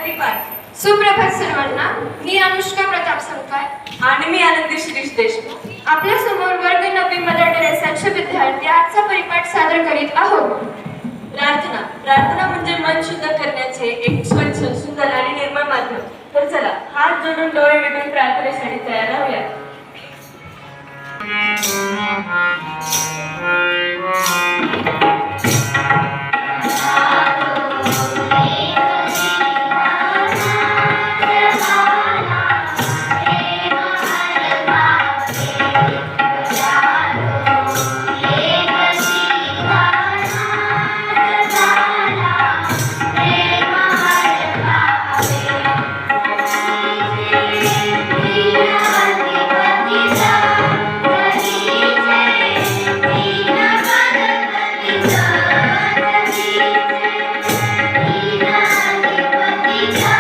परिपाठ. सुप्रभात सर्वांना. मी अनुष्का प्रताप संकार आणि मी आनंदी शिरीष देशमुख. आपल्या समोर वर्ग 9 मदर टेरेसाचे विद्यार्थी आजचा परिपाठ सादर करीत आहोत. प्रार्थना. प्रार्थना म्हणजे मन शुद्ध करण्याचे एक स्वच्छ, सुंदर आणि निर्मळ माध्यम. तर चला, हात जोडून डोळे मिटून प्रार्थनेसाठी तयार राहूया. Thank you.